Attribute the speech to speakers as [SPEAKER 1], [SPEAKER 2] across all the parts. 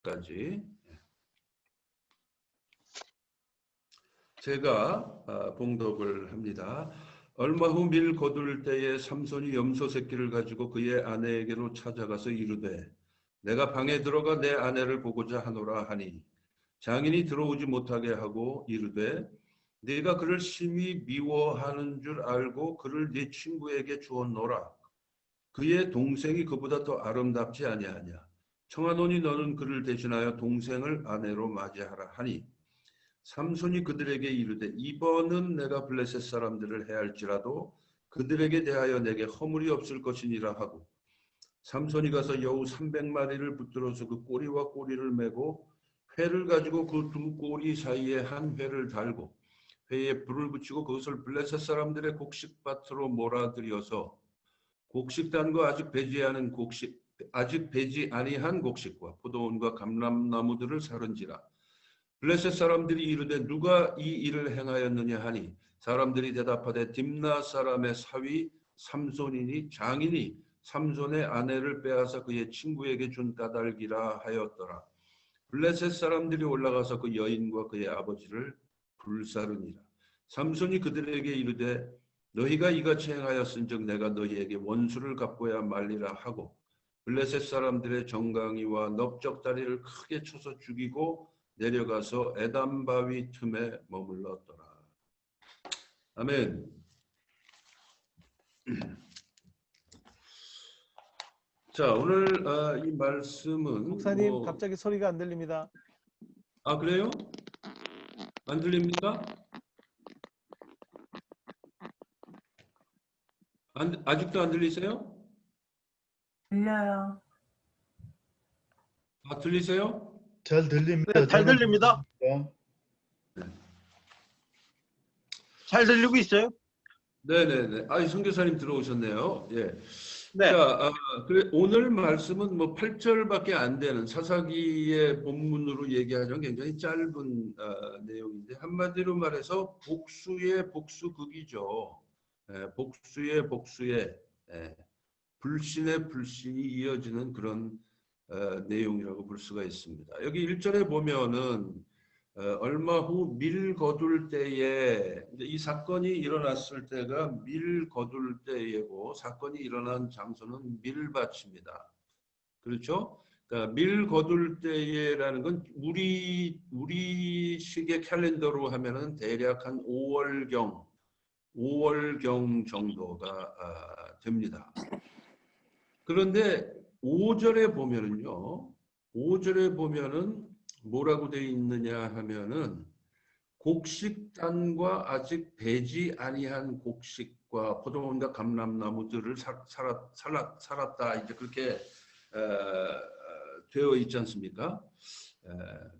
[SPEAKER 1] 까지 제가 봉독을 합니다. 얼마 후 밀 거둘 때에 삼손이 염소 새끼를 가지고 그의 아내에게로 찾아가서 이르되 내가 방에 들어가 내 아내를 보고자 하노라 하니 장인이 들어오지 못하게 하고 이르되 네가 그를 심히 미워하는 줄 알고 그를 네 친구에게 주었노라. 그의 동생이 그보다 더 아름답지 아니하냐. 청하노니 너는 그를 대신하여 동생을 아내로 맞이하라 하니 삼손이 그들에게 이르되 이번은 내가 블레셋 사람들을 해할지라도 그들에게 대하여 내게 허물이 없을 것이니라 하고 삼손이 가서 여우 300마리를 붙들어서 그 꼬리와 꼬리를 메고 회를 가지고 그 두 꼬리 사이에 한 회를 달고 회에 불을 붙이고 그것을 블레셋 사람들의 곡식밭으로 몰아들여서 곡식단과 아직 배지 아니한 곡식과 포도원과 감람나무들을 사른지라. 블레셋 사람들이 이르되 누가 이 일을 행하였느냐 하니 사람들이 대답하되 딥나 사람의 사위 삼손이니 장인이 삼손의 아내를 빼앗아 그의 친구에게 준 까닭이라 하였더라. 블레셋 사람들이 올라가서 그 여인과 그의 아버지를 불사르니라. 삼손이 그들에게 이르되 너희가 이같이 행하였은즉 내가 너희에게 원수를 갚고야 말리라 하고 블레셋 사람들의 정강이와 넓적다리를 크게 쳐서 죽이고 내려가서 에담 바위 틈에 머물렀더라. 아멘. 자, 오늘 이 말씀은
[SPEAKER 2] 목사님 갑자기 소리가 안 들립니다.
[SPEAKER 1] 아, 그래요? 안 들립니까? 아직도 안 들리세요?
[SPEAKER 3] 들려요.
[SPEAKER 1] 아, 들리세요?
[SPEAKER 4] 잘 들립니다.
[SPEAKER 5] 네, 잘 들립니다. 잘 들리고 있어요?
[SPEAKER 1] 네네네. 아, 선교사님 들어오셨네요. 예.
[SPEAKER 5] 네.
[SPEAKER 1] 자, 그래, 오늘 말씀은 뭐 8절밖에 안 되는 사사기의 본문으로 얘기하자면 굉장히 짧은 내용인데 한마디로 말해서 복수의 복수극이죠. 복수의 복수의 불신의 불신이 이어지는 그런 내용이라고 볼 수가 있습니다. 여기 1절에 보면은 얼마 후 밀 거둘 때에 이 사건이 일어났을 때가 밀 거둘 때이고 사건이 일어난 장소는 밀밭입니다. 그렇죠? 그러니까 밀 거둘 때에라는 건 우리식의 캘린더로 하면은 대략 한 5월경 정도가 됩니다. 그런데 5절에 보면은 뭐라고 되어 있느냐 하면은 곡식단과 아직 배지 아니한 곡식과 포도원과 감람나무들을 살았다 이제 그렇게 되어 있지 않습니까?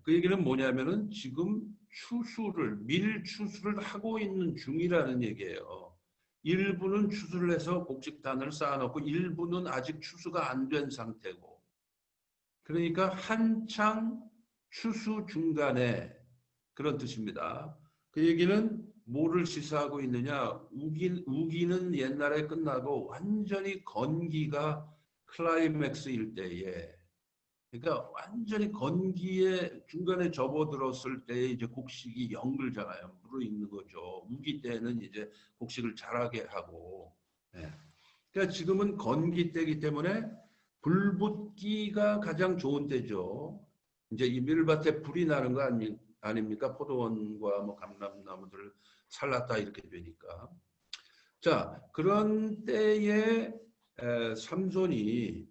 [SPEAKER 1] 그 얘기는 뭐냐면은 지금 밀 추수를 하고 있는 중이라는 얘기예요. 일부는 추수를 해서 곡식단을 쌓아놓고 일부는 아직 추수가 안 된 상태고 그러니까 한창 추수 중간에 그런 뜻입니다. 그 얘기는 뭐를 시사하고 있느냐? 우기는 옛날에 끝나고 완전히 건기가 클라이맥스일 때에 그러니까 완전히 건기에 중간에 접어들었을 때 이제 곡식이 연글잖아요. 무르익는 거죠. 우기 때는 이제 곡식을 자라게 하고 그러니까 지금은 건기 때이기 때문에 불붙기가 가장 좋은 때죠. 이제 이 밀밭에 불이 나는 거 아닙니까? 포도원과 뭐 감람나무들을 살랐다 이렇게 되니까. 자, 그런 때에 삼손이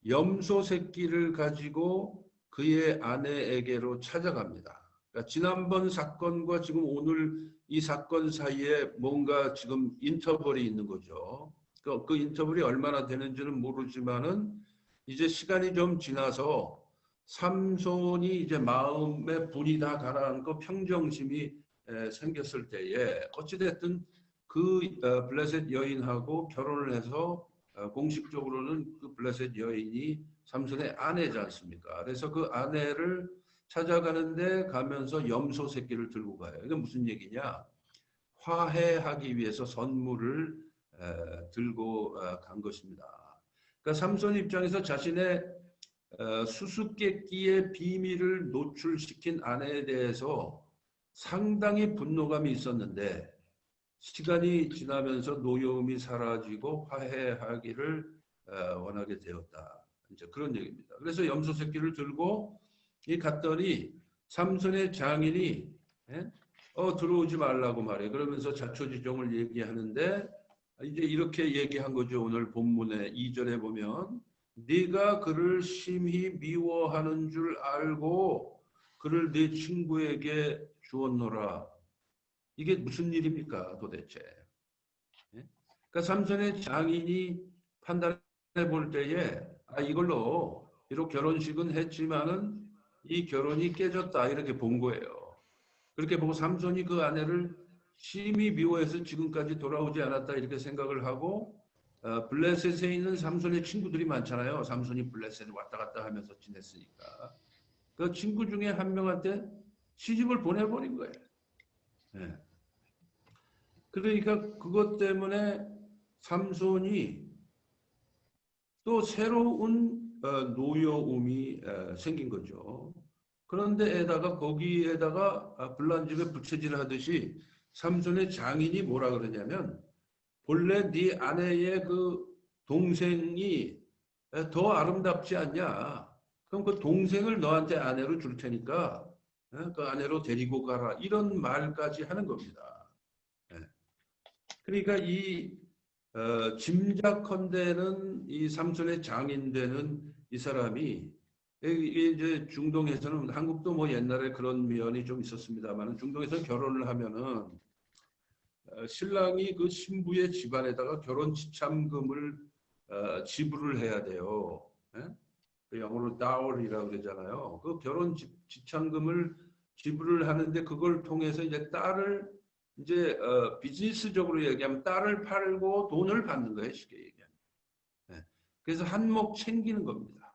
[SPEAKER 1] 염소 새끼를 가지고 그의 아내에게로 찾아갑니다. 그러니까 지난번 사건과 지금 오늘 이 사건 사이에 뭔가 지금 인터벌이 있는 거죠. 그 인터벌이 얼마나 되는지는 모르지만은 이제 시간이 좀 지나서 삼손이 이제 마음에 불이 다 가라앉고 평정심이 생겼을 때에 어찌됐든 그 블레셋 여인하고 결혼을 해서 공식적으로는 그 블레셋 여인이 삼손의 아내지 않습니까? 그래서 그 아내를 찾아가는데 가면서 염소 새끼를 들고 가요. 이게 무슨 얘기냐? 화해하기 위해서 선물을 들고 간 것입니다. 그러니까 삼손 입장에서 자신의 수수께끼의 비밀을 노출시킨 아내에 대해서 상당히 분노감이 있었는데 시간이 지나면서 노여움이 사라지고 화해하기를 원하게 되었다. 이제 그런 얘기입니다. 그래서 염소 새끼를 들고 갔더니 삼손의 장인이 들어오지 말라고 말해. 그러면서 자초지종을 얘기하는데 이제 이렇게 얘기한 거죠. 오늘 본문의 2절에 보면 네가 그를 심히 미워하는 줄 알고 그를 네 친구에게 주었노라. 이게 무슨 일입니까 도대체? 그러니까 삼손의 장인이 판단해 볼 때에 이걸로 비록 결혼식은 했지만은 이 결혼이 깨졌다 이렇게 본 거예요. 그렇게 보고 삼손이 그 아내를 심히 미워해서 지금까지 돌아오지 않았다 이렇게 생각을 하고 블레셋에 있는 삼손의 친구들이 많잖아요. 삼손이 블레셋에 왔다 갔다 하면서 지냈으니까 그 친구 중에 한 명한테 시집을 보내버린 거예요. 네. 그러니까 그것 때문에 삼손이 또 새로운 노여움이 생긴 거죠. 그런데에다가 거기에다가 불난집에 부채질 하듯이 삼손의 장인이 뭐라 그러냐면 본래 네 아내의 그 동생이 더 아름답지 않냐? 그럼 그 동생을 너한테 아내로 줄 테니까 그 아내로 데리고 가라. 이런 말까지 하는 겁니다. 그러니까 이 짐작컨대는 이 삼손의 장인 되는 이 사람이 이게 이제 중동에서는 한국도 뭐 옛날에 그런 면이 좀 있었습니다만 중동에서 결혼을 하면은 신랑이 그 신부의 집안에다가 결혼 지참금을 지불을 해야 돼요. 그 영어로 dowry라고 그러잖아요. 그 결혼 지참금을 지불을 하는데 그걸 통해서 이제 딸을 이제 비즈니스적으로 얘기하면 딸을 팔고 돈을 받는 거예요. 쉽게 얘기하면. 그래서 한몫 챙기는 겁니다.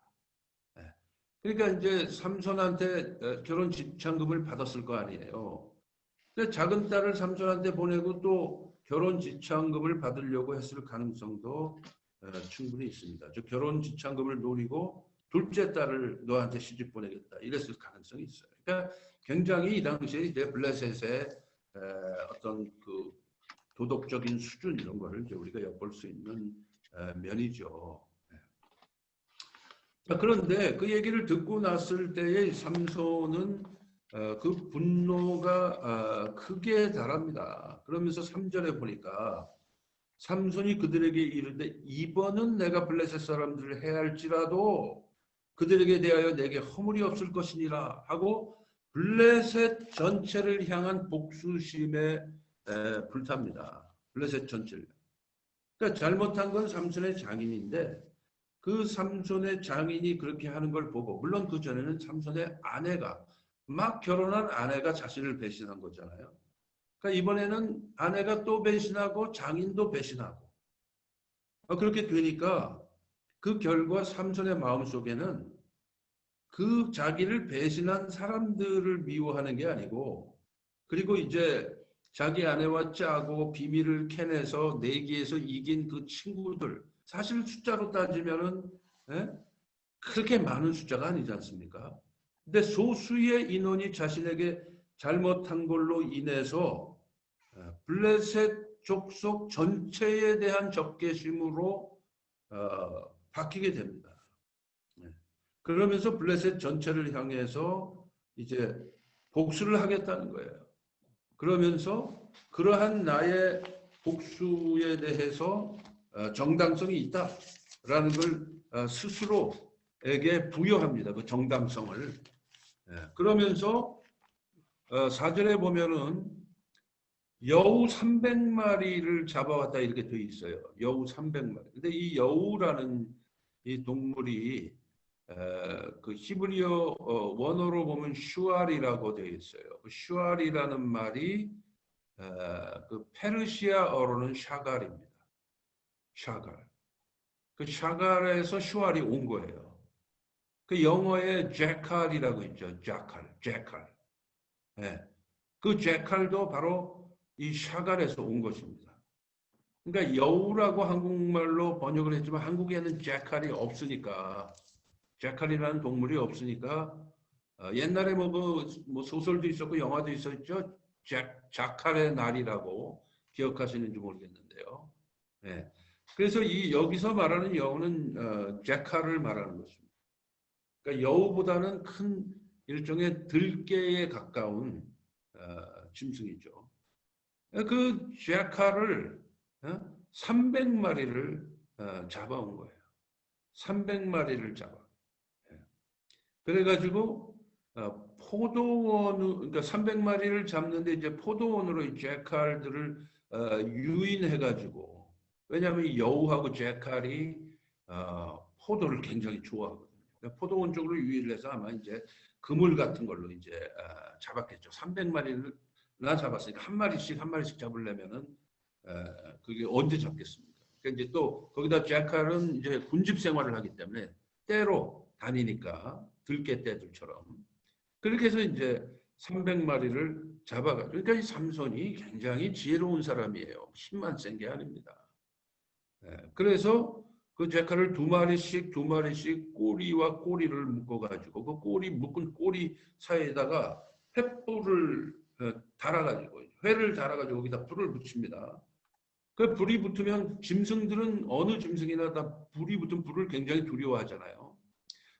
[SPEAKER 1] 그러니까 이제 삼손한테 결혼 지참금을 받았을 거 아니에요. 작은 딸을 삼손한테 보내고 또 결혼 지참금을 받으려고 했을 가능성도 충분히 있습니다. 저 결혼 지참금을 노리고 둘째 딸을 너한테 시집 보내겠다 이랬을 가능성이 있어요. 그러니까 굉장히 이 당시에 이제 블레셋의 어떤 그 도덕적인 수준 이런 거를 이제 우리가 엿볼 수 있는 면이죠. 그런데 그 얘기를 듣고 났을 때의 삼손은 그 분노가 크게 달합니다. 그러면서 3절에 보니까 삼손이 그들에게 이르되 이번은 내가 블레셋 사람들을 해할지라도 그들에게 대하여 내게 허물이 없을 것이니라 하고 블레셋 전체를 향한 복수심에 불탑니다. 블레셋 전체를. 그러니까 잘못한 건 삼손의 장인인데 그 삼손의 장인이 그렇게 하는 걸 보고 물론 그 전에는 삼손의 아내가 막 결혼한 아내가 자신을 배신한 거잖아요. 그러니까 이번에는 아내가 또 배신하고 장인도 배신하고 그렇게 되니까 그 결과 삼손의 마음속에는 그 자기를 배신한 사람들을 미워하는 게 아니고 그리고 이제 자기 아내와 짜고 비밀을 캐내서 내기에서 이긴 그 친구들 사실 숫자로 따지면은 그렇게 많은 숫자가 아니지 않습니까? 근데 소수의 인원이 자신에게 잘못한 걸로 인해서 블레셋 족속 전체에 대한 적개심으로 바뀌게 됩니다. 그러면서 블레셋 전체를 향해서 이제 복수를 하겠다는 거예요. 그러면서 그러한 나의 복수에 대해서 정당성이 있다라는 걸 스스로에게 부여합니다. 그 정당성을. 그러면서 4절에 보면은 여우 300마리를 잡아왔다 이렇게 되어 있어요. 여우 300마리. 근데 이 여우라는 이 동물이 그 히브리어 원어로 보면 슈알이라고 되어 있어요. 그 슈알이라는 말이 그 페르시아어로는 샤갈입니다. 샤갈. 그 샤갈에서 슈알이 온 거예요. 그 영어에 제칼이라고 있죠. 제칼. 그 제칼도 바로 이 샤갈에서 온 것입니다. 그러니까 여우라고 한국말로 번역을 했지만 한국에는 제칼이 없으니까 제칼이라는 동물이 없으니까 옛날에 뭐 소설도 있었고 영화도 있었죠. 자칼의 날이라고 기억하시는지 모르겠는데요. 네. 그래서 이 여기서 말하는 여우는 제칼을 말하는 것입니다. 그러니까 여우보다는 큰 일종의 들개에 가까운 짐승이죠. 그 제칼을 300마리를 잡아온 거예요. 300마리를 잡아. 그래가지고 그러니까 300마리를 잡는데 이제 포도원으로 이 제칼들을 유인해가지고, 왜냐하면 여우하고 제칼이 포도를 굉장히 좋아하거든요. 그러니까 포도원 쪽으로 유인을 해서 아마 이제 그물 같은 걸로 이제 잡았겠죠. 300마리나 잡았으니까 한 마리씩 잡으려면은 그게 언제 잡겠습니까? 그러니까 이제 또 거기다 제칼은 이제 군집 생활을 하기 때문에 때로 다니니까 들개 떼들처럼 그렇게 해서 이제 300마리를 잡아가지고, 그러니까 이 삼손이 굉장히 지혜로운 사람이에요. 힘만 센 게 아닙니다. 그래서 그 제칼을 두 마리씩 꼬리와 꼬리를 묶어가지고 그 꼬리 묶은 꼬리 사이에다가 횃불을 달아가지고 회를 달아가지고 거기다 불을 붙입니다. 그 불이 붙으면 짐승들은 어느 짐승이나 다 불이 붙은 불을 굉장히 두려워하잖아요.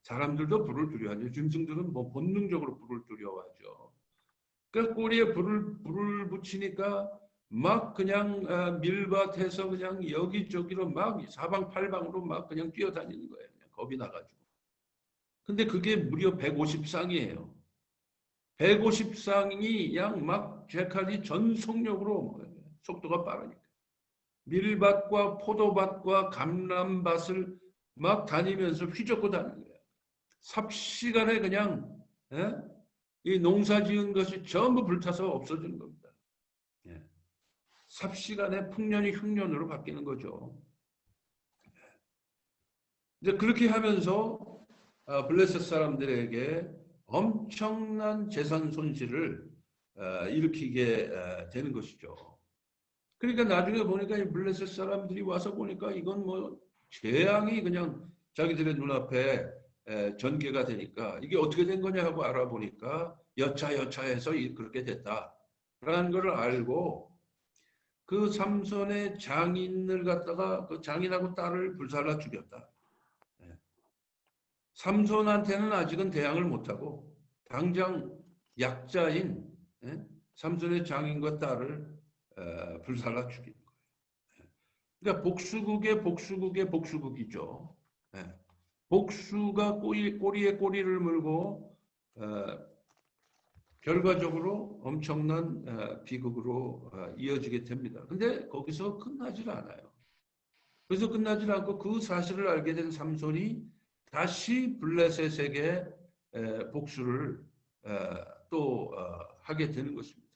[SPEAKER 1] 사람들도 불을 두려워하죠. 짐승들은 뭐 본능적으로 불을 두려워하죠. 그 꼬리에 불을 붙이니까 막 그냥 밀밭에서 그냥 여기저기로 막 사방팔방으로 막 그냥 뛰어다니는 거예요. 그냥 겁이 나가지고. 근데 그게 무려 150쌍이에요. 150쌍이 양 막 제칼이 전속력으로 속도가 빠르니까. 밀밭과 포도밭과 감람밭을 막 다니면서 휘젓고 다니는 거예요. 삽시간에 그냥 이 농사 지은 것이 전부 불타서 없어지는 겁니다. 삽시간에 풍년이 흉년으로 바뀌는 거죠. 이제 그렇게 하면서 블레셋 사람들에게 엄청난 재산 손실을 일으키게 되는 것이죠. 그러니까 나중에 보니까 이 블레셋 사람들이 와서 보니까 이건 뭐 재앙이 그냥 자기들의 눈앞에 전개가 되니까 이게 어떻게 된 거냐 하고 알아보니까 여차여차해서 그렇게 됐다라는 걸 알고 그 삼손의 장인을 갖다가 그 장인하고 딸을 불살라 죽였다. 삼손한테는 아직은 대항을 못하고 당장 약자인 삼손의 장인과 딸을 불살라 죽인 거예요. 그러니까 복수국의 복수국이죠. 복수가 꼬리에 꼬리를 물고 결과적으로 엄청난 비극으로 이어지게 됩니다. 근데 거기서 끝나질 않아요. 그래서 끝나질 않고 그 사실을 알게 된 삼손이 다시 블레셋에게 복수를 또 하게 되는 것입니다.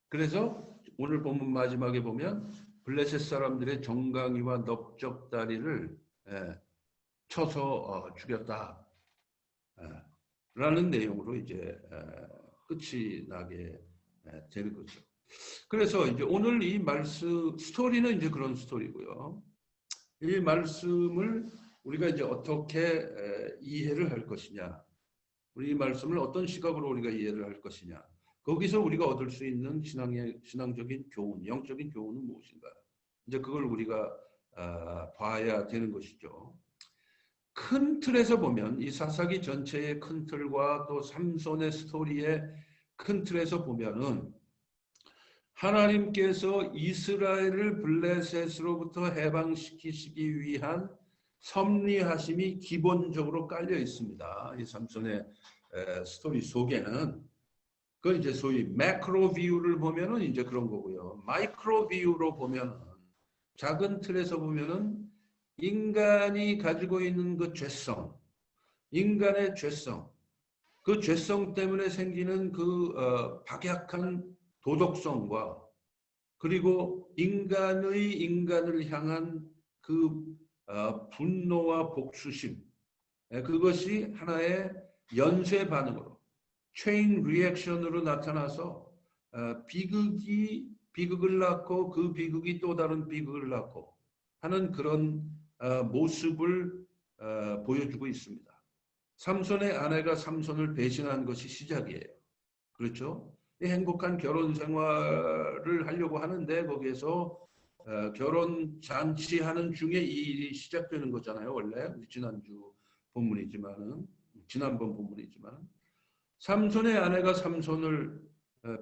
[SPEAKER 1] 그래서 오늘 본문 마지막에 보면 블레셋 사람들의 정강이와 넓적다리를 쳐서 죽였다. 라는 내용으로 이제 끝이 나게 되는 거죠. 그래서 이제 오늘 이 말씀 스토리는 이제 그런 스토리고요. 이 말씀을 우리가 이제 어떻게 이해를 할 것이냐, 우리 이 말씀을 어떤 시각으로 우리가 이해를 할 것이냐, 거기서 우리가 얻을 수 있는 신앙적인 교훈, 영적인 교훈은 무엇인가? 이제 그걸 우리가 봐야 되는 것이죠. 큰 틀에서 보면 이 사사기 전체의 큰 틀과 또 삼손의 스토리의 큰 틀에서 보면은 하나님께서 이스라엘을 블레셋으로부터 해방시키시기 위한 섭리하심이 기본적으로 깔려 있습니다. 이 삼손의 스토리 속에는 그건 이제 소위 매크로 뷰를 보면은 이제 그런 거고요. 마이크로 뷰로 보면은 작은 틀에서 보면은 인간이 가지고 있는 그 죄성, 인간의 죄성, 그 죄성 때문에 생기는 그 박약한 도덕성과 그리고 인간을 향한 그 분노와 복수심, 그것이 하나의 연쇄 반응으로 체인 리액션으로 나타나서 비극을 낳고 그 비극이 또 다른 비극을 낳고 하는 그런 모습을 보여주고 있습니다. 삼손의 아내가 삼손을 배신한 것이 시작이에요. 그렇죠? 행복한 결혼 생활을 하려고 하는데 거기에서 결혼 잔치하는 중에 이 일이 시작되는 거잖아요. 원래 지난주 본문이지만은 지난번 본문이지만 삼손의 아내가 삼손을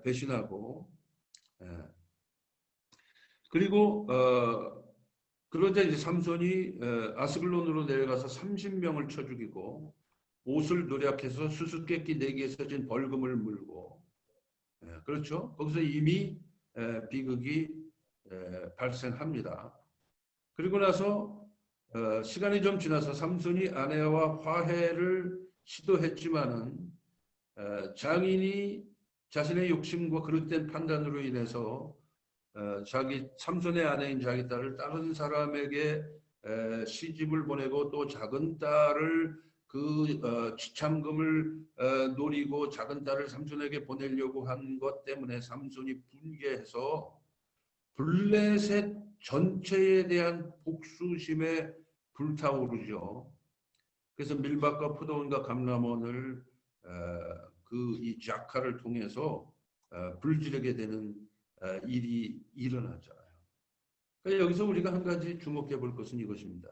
[SPEAKER 1] 배신하고 그리고 그러자 이제 삼손이 아스글론으로 내려가서 30명을 쳐 죽이고 옷을 노략해서 수수께끼 내기에서 진 벌금을 물고 그렇죠. 거기서 이미 비극이 발생합니다. 그리고 나서 시간이 좀 지나서 삼손이 아내와 화해를 시도했지만은 장인이 자신의 욕심과 그릇된 판단으로 인해서 자기 삼손의 아내인 자기 딸을 다른 사람에게 시집을 보내고 또 작은 딸을 그 지참금을 노리고 작은 딸을 삼손에게 보내려고 한 것 때문에 삼손이 분개해서 블레셋 전체에 대한 복수심에 불타오르죠. 그래서 밀밭과 포도원과 감람원을 그 이 자카를 통해서 불지르게 되는 일이 일어나잖아요. 그러니까 여기서 우리가 한 가지 주목해 볼 것은 이것입니다.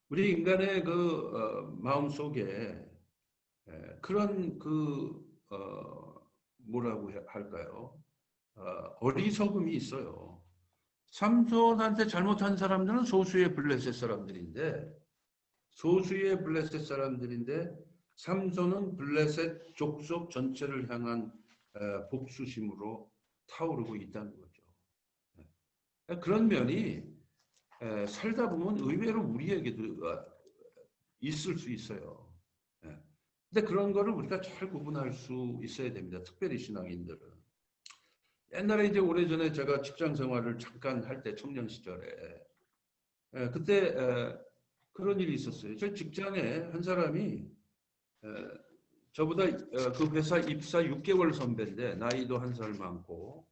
[SPEAKER 1] 우리 인간의 그 마음 속에 그런 그 뭐라고 할까요? 어리석음이 있어요. 삼손한테 잘못한 사람들은 소수의 블레셋 사람들인데 삼손은 블레셋 족속 전체를 향한 복수심으로 타오르고 있다는 거죠. 그런 면이 살다 보면 의외로 우리에게도 있을 수 있어요. 근데 그런 거를 우리가 잘 구분할 수 있어야 됩니다. 특별히 신앙인들은. 옛날에 이제 오래전에 제가 직장 생활을 잠깐 할 때 청년 시절에 그때 그런 일이 있었어요. 저 직장에 한 사람이 저보다 그 회사 입사 6개월 선배인데 나이도 한 살 많고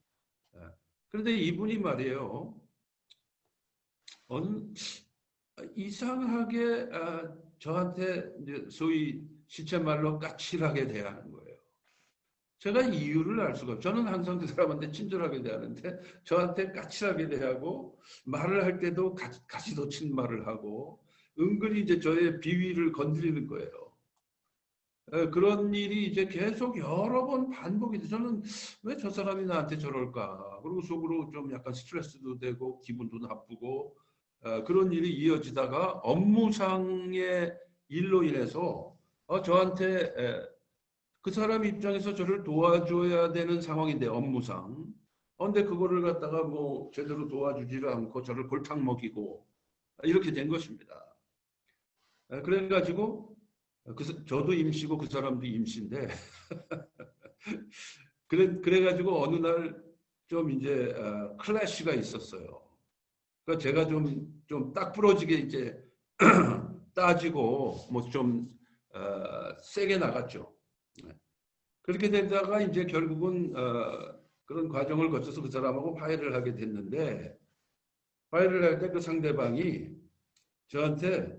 [SPEAKER 1] 그런데 이분이 말이에요. 이상하게 저한테 이제 소위 시체말로 까칠하게 대하는 거예요. 제가 이유를 알 수가 없어요. 저는 항상 그 사람한테 친절하게 대하는데 저한테 까칠하게 대하고 말을 할 때도 가시도친 말을 하고 은근히 이제 저의 비위를 건드리는 거예요. 그런 일이 이제 계속 여러 번 반복이 돼. 저는 왜 저 사람이 나한테 저럴까? 그리고 속으로 좀 약간 스트레스도 되고 기분도 나쁘고 그런 일이 이어지다가 업무상의 일로 인해서 저한테 그 사람 입장에서 저를 도와줘야 되는 상황인데 업무상. 근데 그거를 갖다가 뭐 제대로 도와주지를 않고 저를 골탕 먹이고 이렇게 된 것입니다. 그래가지고 저도 임시고 그 사람도 임시인데 그래가지고 어느 날 좀 이제 클래시가 있었어요. 그러니까 제가 좀 딱 부러지게 이제 따지고 뭐 좀 세게 나갔죠. 그렇게 되다가 이제 결국은 그런 과정을 거쳐서 그 사람하고 화해를 하게 됐는데 화해를 할 때 그 상대방이 저한테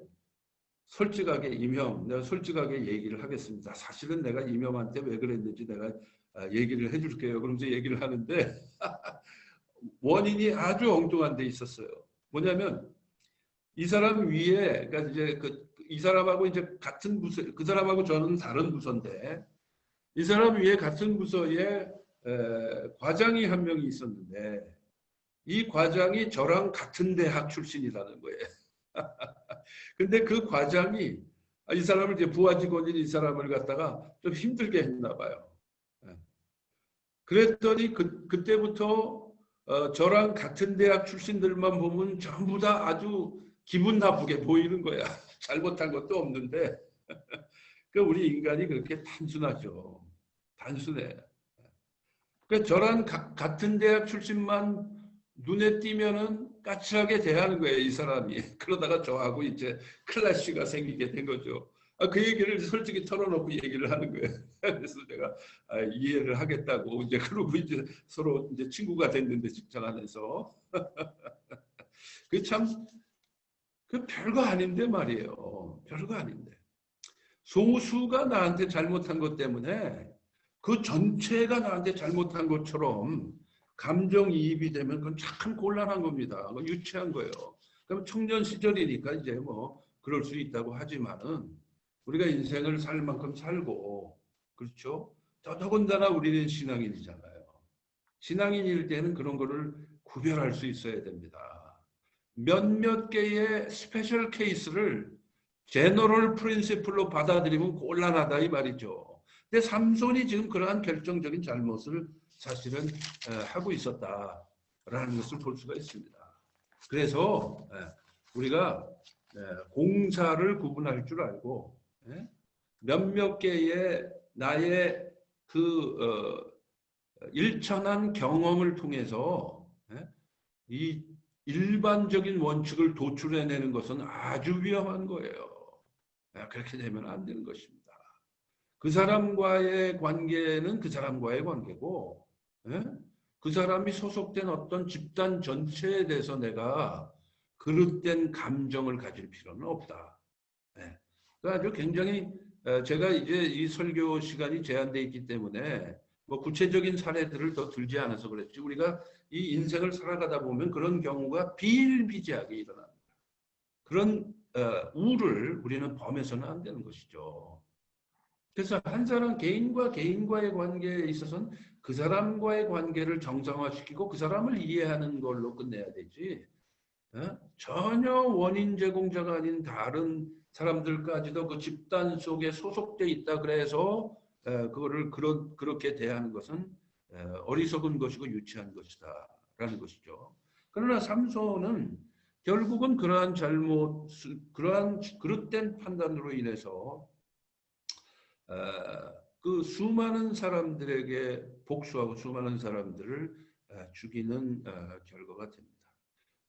[SPEAKER 1] 솔직하게 임형, 내가 솔직하게 얘기를 하겠습니다. 사실은 내가 임형한테 왜 그랬는지 내가 얘기를 해줄게요. 그러면서 얘기를 하는데 원인이 아주 엉뚱한 데 있었어요. 뭐냐면 이 사람 위에 그러니까 이제 이 사람하고 이제 같은 부서, 그 사람하고 저는 다른 부서인데 이 사람 위에 같은 부서에 과장이 한 명이 있었는데 이 과장이 저랑 같은 대학 출신이라는 거예요. 근데 그 과장이 이 사람을 이제 부하 직원인 이 사람을 갖다가 좀 힘들게 했나 봐요. 그랬더니 그때부터 저랑 같은 대학 출신들만 보면 전부 다 아주 기분 나쁘게 보이는 거야. 잘못한 것도 없는데. 그 우리 인간이 그렇게 단순하죠. 단순해. 그 저랑 같은 대학 출신만 눈에 띄면은 까칠하게 대하는 거예요, 이 사람이. 그러다가 저하고 이제 클래시가 생기게 된 거죠. 그 얘기를 솔직히 털어놓고 얘기를 하는 거예요. 그래서 내가 이해를 하겠다고 이제 그러고 이제 서로 이제 친구가 됐는데 직장 안에서 그 참 그 별거 아닌데 말이에요. 별거 아닌데. 소수가 나한테 잘못한 것 때문에 그 전체가 나한테 잘못한 것처럼 감정이입이 되면 그건 참 곤란한 겁니다. 그건 유치한 거예요. 그럼 청년 시절이니까 이제 뭐 그럴 수 있다고 하지만은 우리가 인생을 살 만큼 살고, 그렇죠? 더더군다나 우리는 신앙인이잖아요. 신앙인일 때는 그런 거를 구별할 수 있어야 됩니다. 몇몇 개의 스페셜 케이스를 제너럴 프린시플로 받아들이면 곤란하다 이 말이죠. 근데 삼손이 지금 그러한 결정적인 잘못을 사실은 하고 있었다라는 것을 볼 수가 있습니다. 그래서 우리가 공사를 구분할 줄 알고 몇몇 개의 나의 그 일천한 경험을 통해서 이 일반적인 원칙을 도출해내는 것은 아주 위험한 거예요. 그렇게 되면 안 되는 것입니다. 그 사람과의 관계는 그 사람과의 관계고, 그 사람이 소속된 어떤 집단 전체에 대해서 내가 그릇된 감정을 가질 필요는 없다. 그러니까 아주 굉장히 제가 이제 이 설교 시간이 제한되어 있기 때문에 뭐 구체적인 사례들을 더 들지 않아서 그랬지, 우리가 이 인생을 살아가다 보면 그런 경우가 비일비재하게 일어납니다. 그런 우를 우리는 범해서는 안 되는 것이죠. 그래서 한 사람 개인과 개인과의 관계에 있어서는 그 사람과의 관계를 정상화시키고 그 사람을 이해하는 걸로 끝내야 되지, 전혀 원인 제공자가 아닌 다른 사람들까지도 그 집단 속에 소속돼 있다 그래서 그거를 그렇게 대하는 것은 어리석은 것이고 유치한 것이다 라는 것이죠. 그러나 삼손은 결국은 그러한 그러한 그릇된 판단으로 인해서 그 수많은 사람들에게 복수하고 수많은 사람들을 죽이는 결과가 됩니다.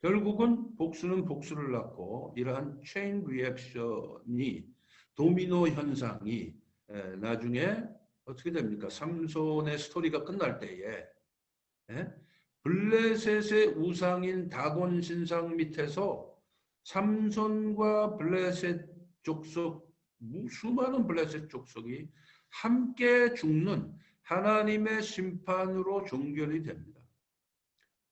[SPEAKER 1] 결국은 복수는 복수를 낳고 이러한 체인 리액션이, 도미노 현상이 나중에 어떻게 됩니까? 삼손의 스토리가 끝날 때에 블레셋의 우상인 다곤 신상 밑에서 삼손과 블레셋 족속, 수많은 블레셋 족속이 함께 죽는 하나님의 심판으로 종결이 됩니다.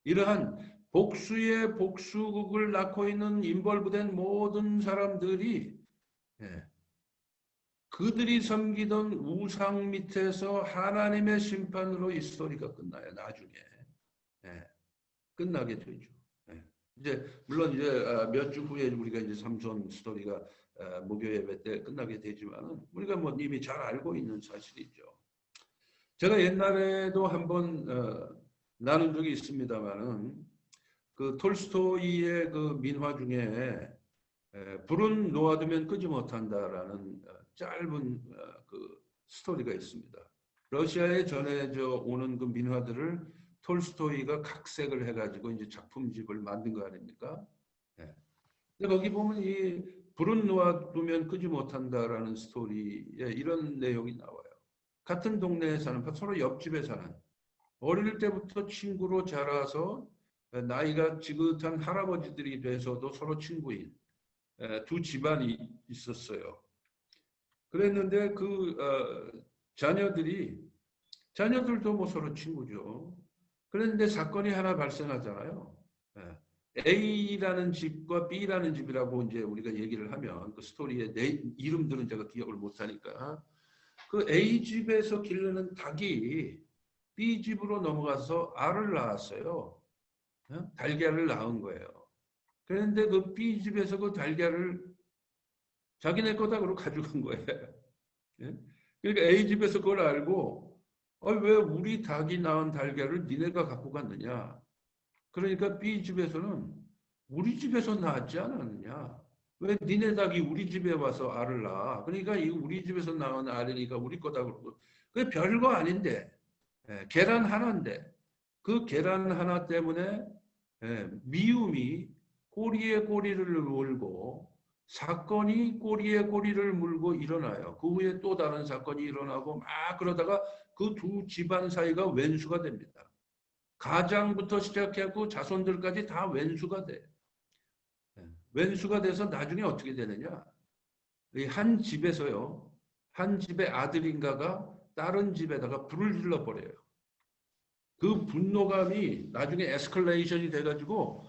[SPEAKER 1] 이러한 복수의 복수극을 낳고 있는 인벌브된 모든 사람들이 그들이 섬기던 우상 밑에서 하나님의 심판으로 이 스토리가 끝나요. 나중에 끝나게 되죠. 이제 물론 이제 몇 주 후에 우리가 이제 삼손 스토리가 목요 예배 때 끝나게 되지만은 우리가 뭐 이미 잘 알고 있는 사실이죠. 제가 옛날에도 한번 나눈 적이 있습니다만은 그 톨스토이의 그 민화 중에 불은 놓아두면 끄지 못한다라는 짧은 그 스토리가 있습니다. 러시아에 전해져 오는 그 민화들을 톨스토이가 각색을 해가지고 이제 작품집을 만든 거 아닙니까? 근데 거기 보면 이 불은 놓아두면 끄지 못한다라는 스토리에 이런 내용이 나와요. 같은 동네에 사는, 서로 옆집에 사는, 어릴 때부터 친구로 자라서 나이가 지긋한 할아버지들이 돼서도 서로 친구인 두 집안이 있었어요. 그랬는데 그 자녀들도 뭐 서로 친구죠. 그런데 사건이 하나 발생하잖아요. A라는 집과 B라는 집이라고 이제 우리가 얘기를 하면 그 스토리의 이름들은 제가 기억을 못하니까 그 A 집에서 기르는 닭이 B 집으로 넘어가서 알을 낳았어요. 달걀을 낳은 거예요. 그런데 그 B 집에서 그 달걀을 자기네 거다 그러고 가져간 거예요. 그러니까 A 집에서 그걸 알고 왜 우리 닭이 낳은 달걀을 니네가 갖고 갔느냐. 그러니까 B 집에서는 우리 집에서 낳았지 않았느냐. 왜 니네 닭이 우리 집에 와서 알을 낳아. 그러니까 이 우리 집에서 낳은 알이니까 우리 거다 그러고. 그게 별거 아닌데 계란 하나인데 그 계란 하나 때문에 미움이 꼬리에 꼬리를 물고 사건이 꼬리에 꼬리를 물고 일어나요. 그 후에 또 다른 사건이 일어나고 막 그러다가 그 두 집안 사이가 왼수가 됩니다. 가장부터 시작해서 자손들까지 다 왼수가 돼. 왼수가 돼서 나중에 어떻게 되느냐? 이 한 집에서요. 한 집의 아들인가가 다른 집에다가 불을 질러 버려요. 그 분노감이 나중에 에스컬레이션이 돼가지고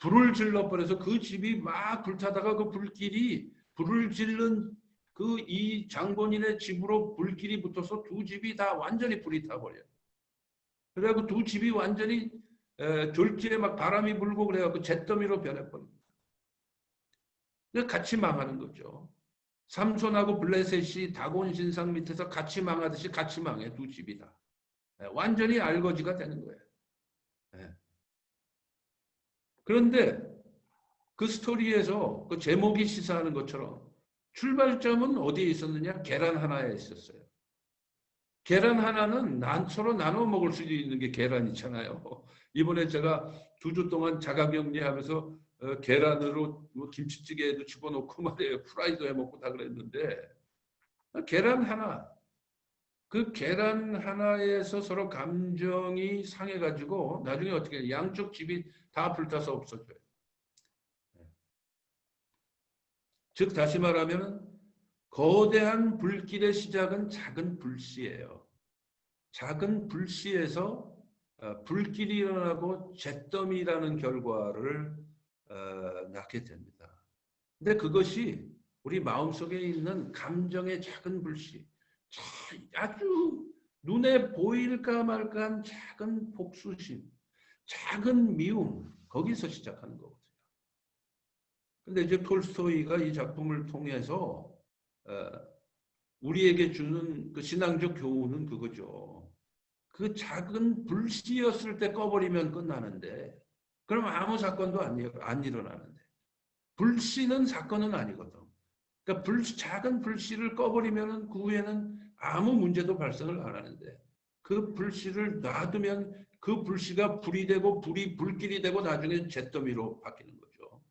[SPEAKER 1] 불을 질러 버려서 그 집이 막 불타다가 그 불길이 불을 질른 그 이 장본인의 집으로 불길이 붙어서 두 집이 다 완전히 불이 타버려요. 그래갖고 두 집이 완전히 졸지에 막 바람이 불고 그래갖고 잿더미로 변해버립니다. 같이 망하는 거죠. 삼손하고 블레셋이 다곤 신상 밑에서 같이 망하듯이 같이 망해 두 집이 다. 완전히 알거지가 되는 거예요. 그런데 그 스토리에서 그 제목이 시사하는 것처럼 출발점은 어디에 있었느냐? 계란 하나에 있었어요. 계란 하나는 서로 나눠 먹을 수 있는 게 계란이잖아요. 이번에 제가 2주 동안 자가격리하면서 계란으로 뭐 김치찌개에도 집어넣고 말이에요. 프라이도 해먹고 다 그랬는데 계란 하나. 그 계란 하나에서 서로 감정이 상해가지고 나중에 어떻게 해요? 양쪽 집이 다 불타서 없어져요. 즉 다시 말하면 거대한 불길의 시작은 작은 불씨예요. 작은 불씨에서 불길이 일어나고 잿더미라는 결과를 낳게 됩니다. 근데 그것이 우리 마음속에 있는 감정의 작은 불씨, 아주 눈에 보일까 말까한 작은 복수심, 작은 미움, 거기서 시작하는 거거든요. 근데 이제 톨스토이가 이 작품을 통해서 우리에게 주는 그 신앙적 교훈은 그거죠. 그 작은 불씨였을 때 꺼버리면 끝나는데, 그럼 아무 사건도 안 일어나는데, 불씨는 사건은 아니거든. 그러니까 작은 불씨를 꺼버리면 그 후에는 아무 문제도 발생을 안 하는데, 그 불씨를 놔두면 그 불씨가 불이 되고 불이 불길이 되고 나중에 잿더미로 바뀌는 거죠.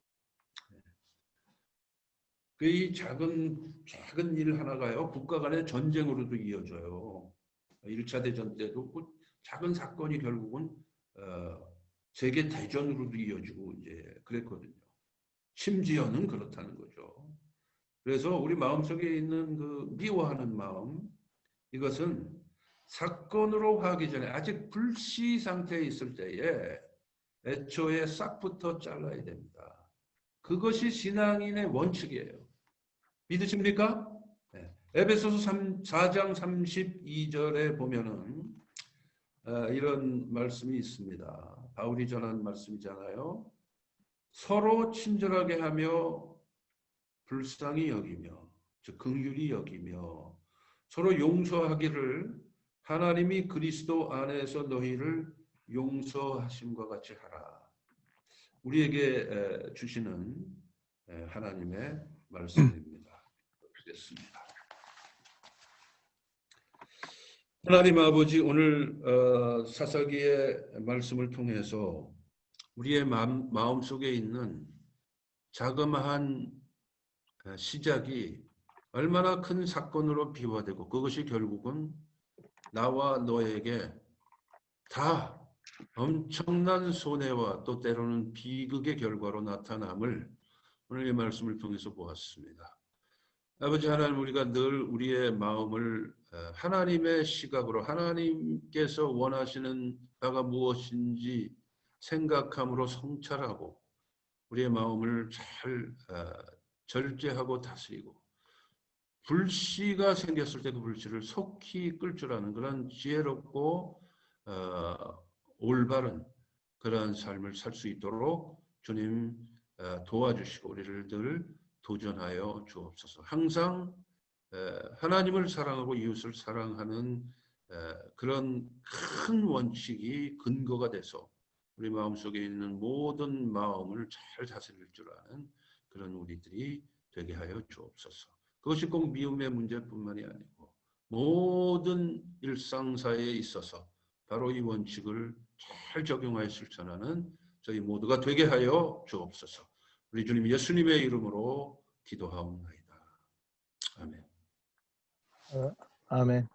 [SPEAKER 1] 그 작은 일 하나가요, 국가 간의 전쟁으로도 이어져요. 1차 대전 때도 그 작은 사건이 결국은 세계 대전으로도 이어지고 이제 그랬거든요. 심지어는 그렇다는 거죠. 그래서 우리 마음속에 있는 그 미워하는 마음, 이것은 사건으로 하기 전에 아직 불씨 상태에 있을 때에 애초에 싹부터 잘라야 됩니다. 그것이 신앙인의 원칙이에요. 믿으십니까? 네. 에베소서 4장 32절에 보면은 이런 말씀이 있습니다. 바울이 전한 말씀이잖아요. 서로 친절하게 하며 불쌍히 여기며, 즉 긍휼히 여기며 서로 용서하기를 하나님이 그리스도 안에서 너희를 용서하심과 같이 하라. 우리에게 주시는 하나님의 말씀입니다. 드리겠습니다. 하나님 아버지, 오늘 사사기의 말씀을 통해서 우리의 마음속에 있는 자그마한 시작이 얼마나 큰 사건으로 비화되고 그것이 결국은 나와 너에게 다 엄청난 손해와 또 때로는 비극의 결과로 나타남을 오늘 이 말씀을 통해서 보았습니다. 아버지 하나님, 우리가 늘 우리의 마음을 하나님의 시각으로 하나님께서 원하시는 바가 무엇인지 생각함으로 성찰하고 우리의 마음을 잘 절제하고 다스리고 불씨가 생겼을 때 그 불씨를 속히 끌 줄 아는 그런 지혜롭고 올바른 그러한 삶을 살 수 있도록 주님 도와주시고 우리를 늘 도전하여 주옵소서. 항상 하나님을 사랑하고 이웃을 사랑하는 그런 큰 원칙이 근거가 돼서 우리 마음속에 있는 모든 마음을 잘 다스릴 줄 아는 그런 우리들이 되게 하여 주옵소서. 그것이 꼭 미움의 문제뿐만이 아니고 모든 일상사에 있어서 바로 이 원칙을 잘 적용하여 실천하는 저희 모두가 되게 하여 주옵소서. 우리 주님 예수님의 이름으로 기도하옵나이다. 아멘.
[SPEAKER 2] 아멘.